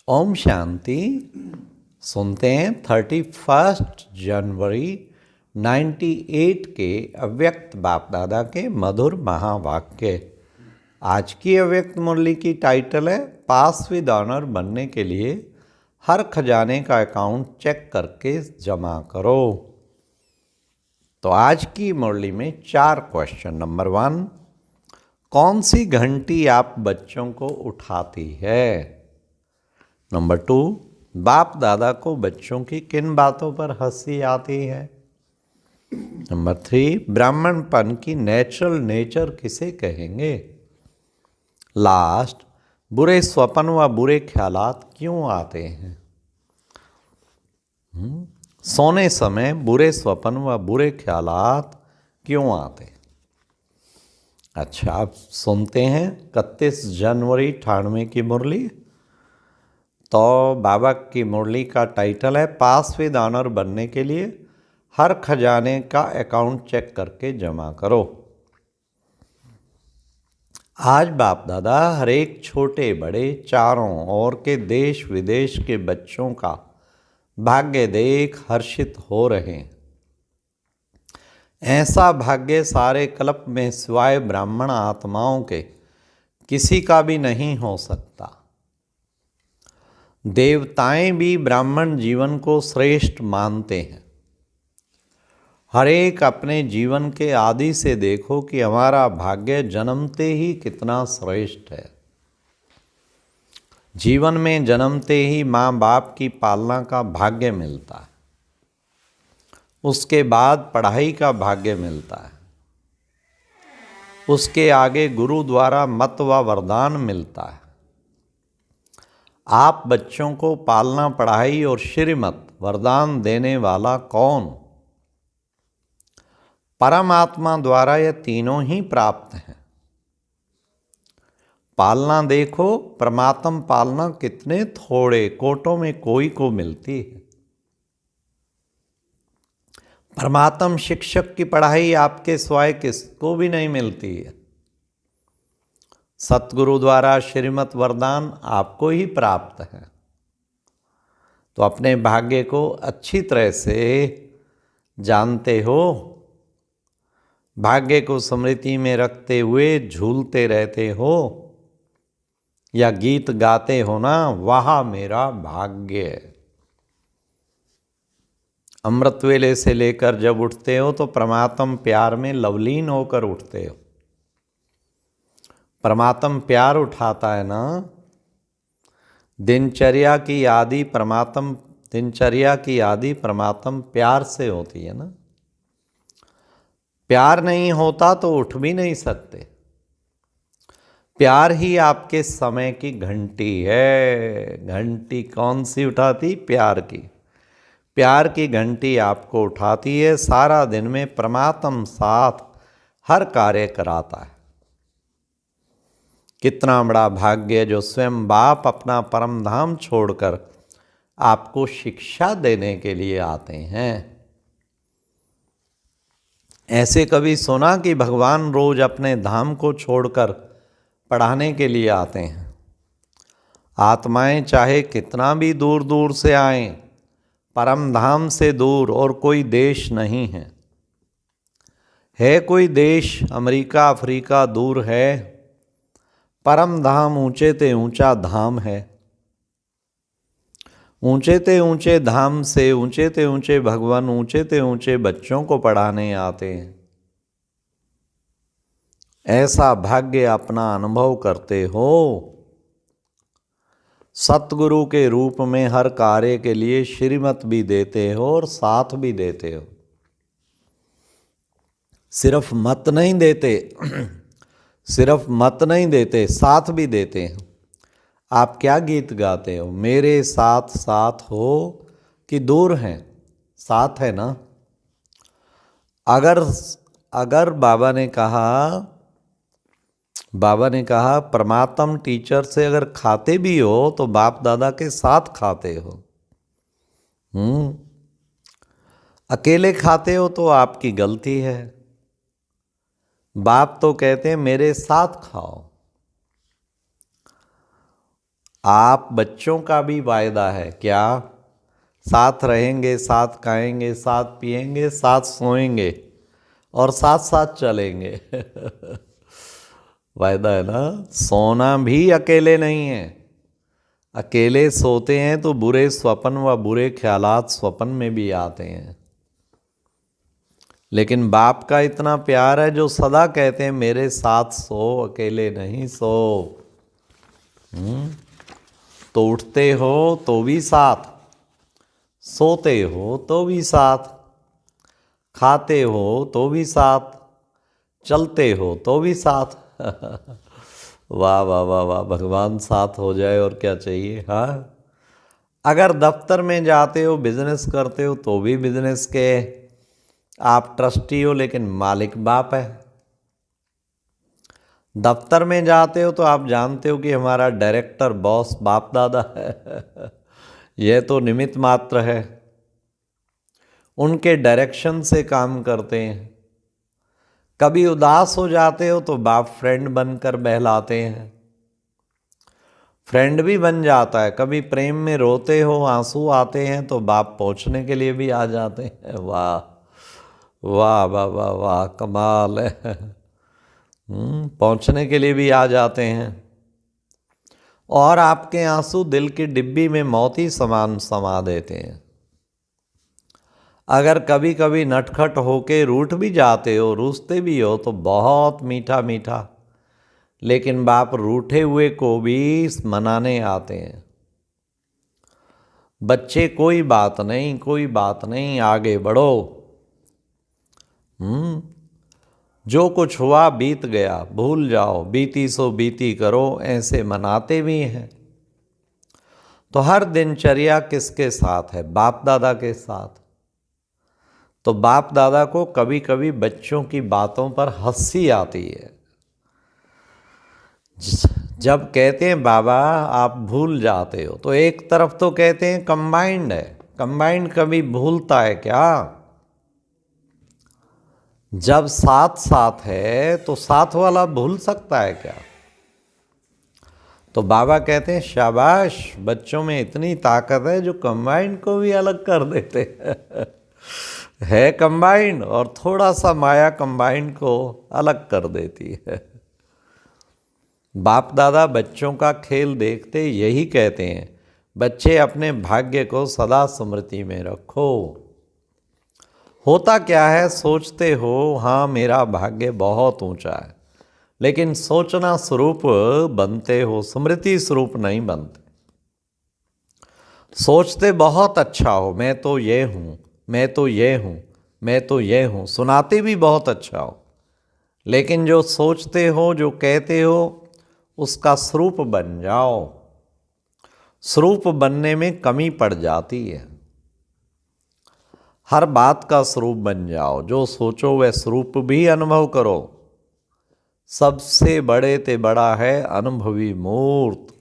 ओम शांति। सुनते हैं 31 जनवरी 98 के अव्यक्त बाप दादा के मधुर महावाक्य। आज की अव्यक्त मुरली की टाइटल है पास विद ऑनर बनने के लिए हर खजाने का अकाउंट चेक करके जमा करो। तो आज की मुरली में 4 क्वेश्चन। नंबर 1, कौन सी घंटी आप बच्चों को उठाती है? नंबर 2, बाप दादा को बच्चों की किन बातों पर हंसी आती है? नंबर 3, ब्राह्मणपन की नेचुरल नेचर किसे कहेंगे? लास्ट, बुरे स्वप्न व बुरे ख्यालात क्यों आते हैं? सोने समय बुरे स्वप्न व बुरे ख्यालात क्यों आते हैं? अच्छा, आप सुनते हैं 31 जनवरी 98 की मुरली। तो बाबा की मुरली का टाइटल है पास विद ऑनर बनने के लिए हर खजाने का अकाउंट चेक करके जमा करो। आज बाप दादा हर एक छोटे बड़े चारों ओर के देश विदेश के बच्चों का भाग्य देख हर्षित हो रहे हैं। ऐसा भाग्य सारे कल्प में सिवाय ब्राह्मण आत्माओं के किसी का भी नहीं हो सकता। देवताएं भी ब्राह्मण जीवन को श्रेष्ठ मानते हैं। हर एक अपने जीवन के आदि से देखो कि हमारा भाग्य जन्मते ही कितना श्रेष्ठ है। जीवन में जन्मते ही माँ बाप की पालना का भाग्य मिलता है, उसके बाद पढ़ाई का भाग्य मिलता है, उसके आगे गुरु द्वारा मत व वरदान मिलता है। आप बच्चों को पालना, पढ़ाई और श्रीमत वरदान देने वाला कौन? परमात्मा द्वारा यह तीनों ही प्राप्त हैं। पालना देखो, परमात्म पालना कितने थोड़े कोटों में कोई को मिलती है। परमात्म शिक्षक की पढ़ाई आपके सिवाय किसको भी नहीं मिलती है। सतगुरु द्वारा श्रीमत वरदान आपको ही प्राप्त है। तो अपने भाग्य को अच्छी तरह से जानते हो। भाग्य को स्मृति में रखते हुए झूलते रहते हो या गीत गाते हो ना, वह मेरा भाग्य है। अमृत वेले से लेकर जब उठते हो तो परमात्म प्यार में लवलीन होकर उठते हो। परमात्म प्यार उठाता है ना। दिनचर्या की आदि परमात्म प्यार से होती है ना। प्यार नहीं होता तो उठ भी नहीं सकते। प्यार ही आपके समय की घंटी है। घंटी कौन सी उठाती? प्यार की। प्यार की घंटी आपको उठाती है। सारा दिन में परमात्म साथ हर कार्य कराता है। कितना बड़ा भाग्य जो स्वयं बाप अपना परम धाम छोड़कर आपको शिक्षा देने के लिए आते हैं। ऐसे कभी सुना कि भगवान रोज अपने धाम को छोड़कर पढ़ाने के लिए आते हैं? आत्माएं चाहे कितना भी दूर दूर से आएं, परम धाम से दूर और कोई देश नहीं है। है कोई देश अमेरिका अफ्रीका दूर है? परम धाम ऊंचे ते ऊंचा धाम है। ऊंचे ते ऊंचे धाम से ऊंचे ते ऊंचे भगवान ऊंचे ते ऊंचे बच्चों को पढ़ाने आते हैं। ऐसा भाग्य अपना अनुभव करते हो। सतगुरु के रूप में हर कार्य के लिए श्रीमत भी देते हो और साथ भी देते हो। सिर्फ मत नहीं देते, साथ भी देते हैं। आप क्या गीत गाते हो? मेरे साथ साथ हो कि दूर हैं? साथ है ना। अगर बाबा ने कहा परमात्म टीचर से अगर खाते भी हो तो बाप दादा के साथ खाते हो। अकेले खाते हो तो आपकी गलती है। बाप तो कहते हैं मेरे साथ खाओ। आप बच्चों का भी वायदा है क्या? साथ रहेंगे, साथ खाएंगे, साथ पिएंगे, साथ सोएंगे और साथ साथ चलेंगे। वायदा है ना। सोना भी अकेले नहीं है। अकेले सोते हैं तो बुरे स्वप्न व बुरे ख्यालात स्वप्न में भी आते हैं। लेकिन बाप का इतना प्यार है जो सदा कहते हैं मेरे साथ सो, अकेले नहीं सो। तो उठते हो तो भी साथ, सोते हो तो भी साथ, खाते हो तो भी साथ, चलते हो तो भी साथ। वाह वाह वाह वाह, भगवान साथ हो जाए और क्या चाहिए। हाँ, अगर दफ्तर में जाते हो, बिजनेस करते हो तो भी बिजनेस के आप ट्रस्टी हो लेकिन मालिक बाप है। दफ्तर में जाते हो तो आप जानते हो कि हमारा डायरेक्टर बॉस बाप दादा है। यह तो निमित्त मात्र है, उनके डायरेक्शन से काम करते हैं। कभी उदास हो जाते हो तो बाप फ्रेंड बनकर बहलाते हैं, फ्रेंड भी बन जाता है। कभी प्रेम में रोते हो, आंसू आते हैं तो बाप पहुंचने के लिए भी आ जाते हैं। वाह वाह वाह वाह वाह, कमाल है। पहुंचने के लिए भी आ जाते हैं और आपके आंसू दिल की डिब्बी में मोती समान समा देते हैं। अगर कभी कभी नटखट होके रूठ भी जाते हो, रूठते भी हो तो बहुत मीठा मीठा, लेकिन बाप रूठे हुए को भी मनाने आते हैं। बच्चे कोई बात नहीं, कोई बात नहीं, आगे बढ़ो। जो कुछ हुआ बीत गया, भूल जाओ, बीती सो बीती करो, ऐसे मनाते भी हैं। तो हर दिनचर्या किसके साथ है? बाप दादा के साथ। तो बाप दादा को कभी कभी बच्चों की बातों पर हंसी आती है। जब कहते हैं बाबा आप भूल जाते हो, तो एक तरफ तो कहते हैं कंबाइंड है। कंबाइंड कभी भूलता है क्या? जब साथ साथ है तो साथ वाला भूल सकता है क्या? तो बाबा कहते हैं शाबाश, बच्चों में इतनी ताकत है जो कंबाइंड को भी अलग कर देते हैं। है कंबाइंड और थोड़ा सा माया कंबाइंड को अलग कर देती है। बाप दादा बच्चों का खेल देखते यही कहते हैं, बच्चे अपने भाग्य को सदा स्मृति में रखो। होता क्या है, सोचते हो हाँ मेरा भाग्य बहुत ऊंचा है, लेकिन सोचना स्वरूप बनते हो, स्मृति स्वरूप नहीं बनते। सोचते बहुत अच्छा हो, मैं तो ये हूँ, मैं तो ये हूँ, मैं तो ये हूँ, सुनाते भी बहुत अच्छा हो, लेकिन जो सोचते हो, जो कहते हो, उसका स्वरूप बन जाओ। स्वरूप बनने में कमी पड़ जाती है। हर बात का स्वरूप बन जाओ, जो सोचो वह स्वरूप भी अनुभव करो। सबसे बड़े ते बड़ा है अनुभवी मूर्त।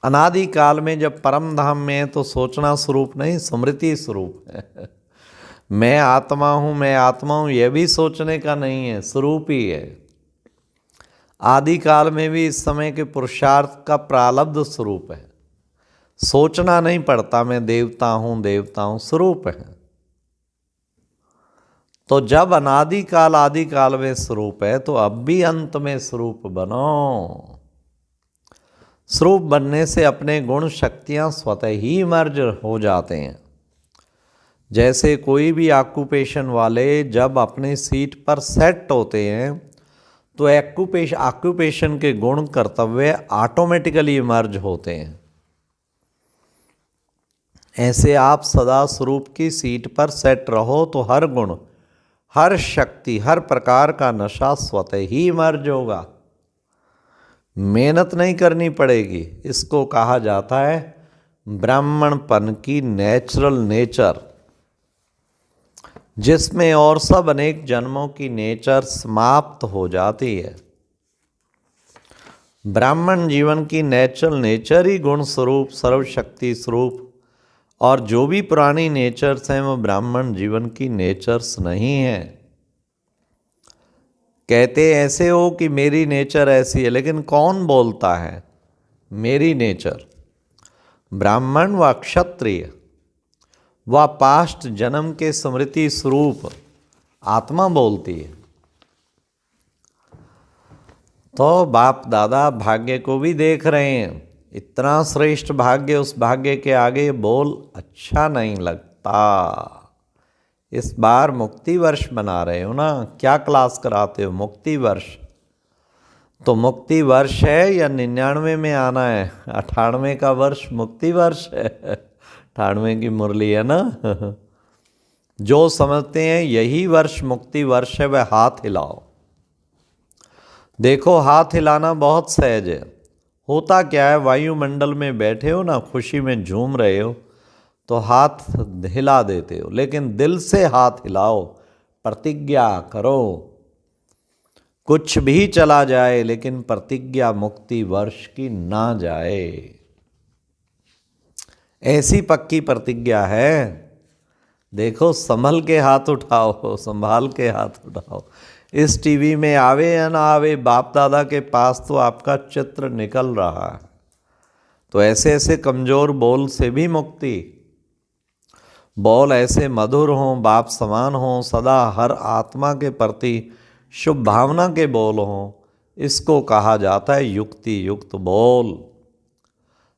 अनादि काल में जब परम धाम में है तो सोचना स्वरूप नहीं, स्मृति स्वरूप है। मैं आत्मा हूँ, मैं आत्मा हूँ, यह भी सोचने का नहीं है, स्वरूप ही है। आदि काल में भी इस समय के पुरुषार्थ का प्रालब्ध स्वरूप है। सोचना नहीं पड़ता मैं देवता हूँ, देवता हूँ, स्वरूप है। तो जब अनादि काल आदि काल में स्वरूप है तो अब भी अंत में स्वरूप बनो। स्वरूप बनने से अपने गुण शक्तियाँ स्वतः ही मर्ज हो जाते हैं। जैसे कोई भी ऑक्यूपेशन वाले जब अपने सीट पर सेट होते हैं तो ऑक्यूपेशन के गुण कर्तव्य ऑटोमेटिकली मर्ज होते हैं। ऐसे आप सदा स्वरूप की सीट पर सेट रहो तो हर गुण, हर शक्ति, हर प्रकार का नशा स्वतः ही मर्ज होगा। मेहनत नहीं करनी पड़ेगी। इसको कहा जाता है ब्राह्मणपन की नेचुरल नेचर, जिसमें और सब अनेक जन्मों की नेचर समाप्त हो जाती है। ब्राह्मण जीवन की नेचुरल नेचर ही गुण स्वरूप, सर्वशक्ति स्वरूप, और जो भी पुरानी नेचर्स हैं वो ब्राह्मण जीवन की नेचर्स नहीं हैं। कहते ऐसे हो कि मेरी नेचर ऐसी है, लेकिन कौन बोलता है? मेरी नेचर, ब्राह्मण व क्षत्रिय व पास्ट जन्म के स्मृति स्वरूप आत्मा बोलती है। तो बाप दादा भाग्य को भी देख रहे हैं, इतना श्रेष्ठ भाग्य, उस भाग्य के आगे बोल अच्छा नहीं लगता। इस बार मुक्ति वर्ष बना रहे हो ना, क्या क्लास कराते हो? मुक्ति वर्ष। तो मुक्ति वर्ष है या 99 में आना है? 98 का वर्ष मुक्ति वर्ष है। 98 की मुरली है ना। जो समझते हैं यही वर्ष मुक्ति वर्ष है वह हाथ हिलाओ। देखो हाथ हिलाना बहुत सहज है। होता क्या है, वायुमंडल में बैठे हो ना, खुशी में झूम रहे हो तो हाथ हिला देते हो, लेकिन दिल से हाथ हिलाओ, प्रतिज्ञा करो। कुछ भी चला जाए लेकिन प्रतिज्ञा मुक्ति वर्ष की ना जाए, ऐसी पक्की प्रतिज्ञा है। देखो संभल के हाथ उठाओ, संभाल के हाथ उठाओ। इस टीवी में आवे या ना आवे, बाप दादा के पास तो आपका चित्र निकल रहा है। तो ऐसे ऐसे कमजोर बोल से भी मुक्ति। बोल ऐसे मधुर हों, बाप समान हों, सदा हर आत्मा के प्रति शुभ भावना के बोल हों, इसको कहा जाता है युक्ति युक्त बोल।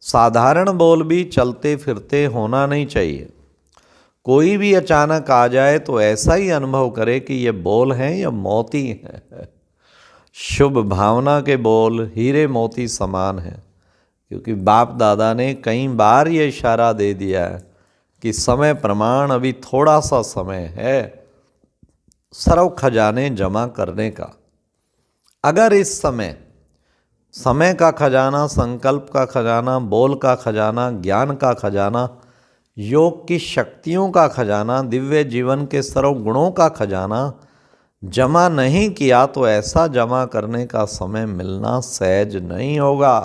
साधारण बोल भी चलते फिरते होना नहीं चाहिए। कोई भी अचानक आ जाए तो ऐसा ही अनुभव करे कि ये बोल हैं या मोती हैं। शुभ भावना के बोल हीरे मोती समान हैं, क्योंकि बाप दादा ने कई बार ये इशारा दे दिया है कि समय प्रमाण, अभी थोड़ा सा समय है सर्व खजाने जमा करने का। अगर इस समय का खजाना, संकल्प का खजाना, बोल का खजाना, ज्ञान का खजाना, योग की शक्तियों का खजाना, दिव्य जीवन के सर्व गुणों का खजाना जमा नहीं किया तो ऐसा जमा करने का समय मिलना सहज नहीं होगा।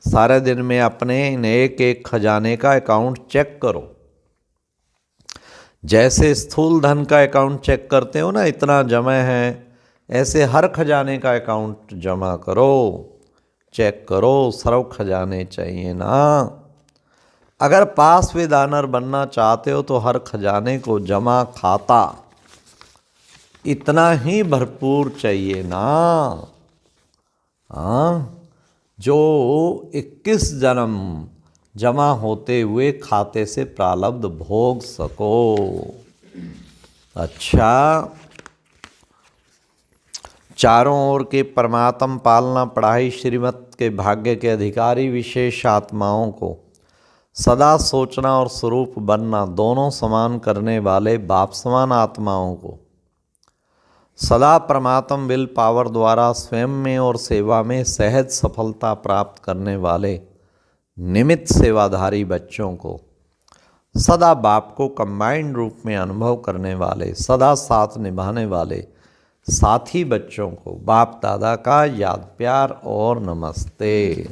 सारे दिन में अपने एक एक खजाने का अकाउंट चेक करो। जैसे स्थूल धन का अकाउंट चेक करते हो ना, इतना जमा है, ऐसे हर खजाने का अकाउंट जमा करो, चेक करो। सर्व खजाने चाहिए ना। अगर पास विदानर बनना चाहते हो तो हर खजाने को जमा खाता इतना ही भरपूर चाहिए ना। हाँ, जो 21 जन्म जमा होते हुए खाते से प्रारब्ध भोग सको। अच्छा, चारों ओर के परमात्म पालना पढ़ाई श्रीमत के भाग्य के अधिकारी विशेष आत्माओं को सदा सोचना और स्वरूप बनना दोनों समान करने वाले बाप समान आत्माओं को सदा परमात्म विल पावर द्वारा स्वयं में और सेवा में सहज सफलता प्राप्त करने वाले निमित्त सेवाधारी बच्चों को सदा बाप को कंबाइंड रूप में अनुभव करने वाले, सदा साथ निभाने वाले साथी बच्चों को बाप दादा का याद प्यार और नमस्ते।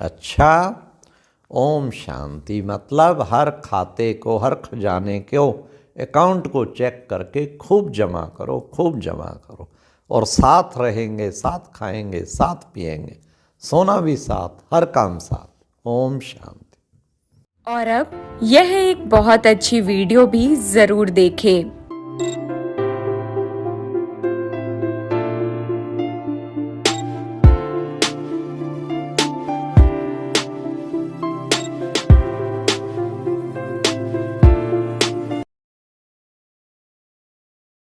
अच्छा, ओम शांति मतलब हर खाते को, हर खजाने को, अकाउंट को चेक करके खूब जमा करो, खूब जमा करो। और साथ रहेंगे, साथ खाएंगे, साथ पिएंगे, सोना भी साथ, हर काम साथ। ओम शांति। और अब यह एक बहुत अच्छी वीडियो भी जरूर देखें।